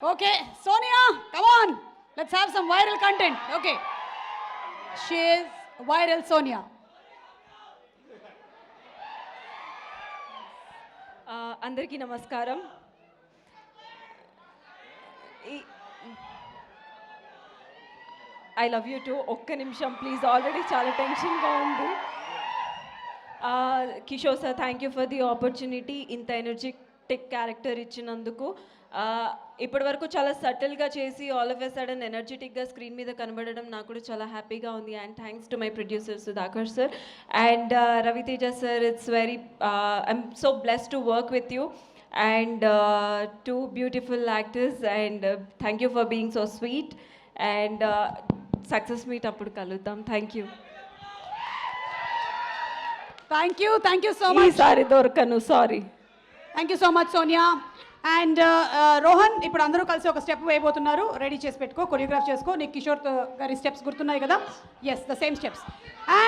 Okay, Sonia, come on. Let's have some viral content. Okay. She is viral Sonia. అందరికీ నమస్కారం. I love you too. ఒక్క నిమిషం please, already చాలా టెన్షన్గా ఉంది. Kishore sir, thank you for the opportunity. ఇంత energetic character ఇచ్చినందుకు. ఇప్పటి వరకు చాలా సటిల్గా చేసి ఆల్ ఆఫ్ ఎ సడన్ ఎనర్జెటిక్గా స్క్రీన్ మీద కనబడడం నాకు కూడా చాలా హ్యాపీగా ఉంది. And thanks to my producer Sudhakar sir and Raviteja sir. It's very I'm so blessed to work with you and two beautiful actors, and thank you for being so sweet, and success meet appudu kaludam. Thank you. Thank you so much. Sorry dorkanu, sorry. Thank you so much Sonia. And Rohan, ఇప్పుడు అందరూ కలిసి ఒక step వేయబోతున్నారు. Ready చేసి పెట్టుకో, choreograph చేసుకో. నీకు కిషోర్ గారి steps గుర్తున్నాయి కదా? Yes, the same steps.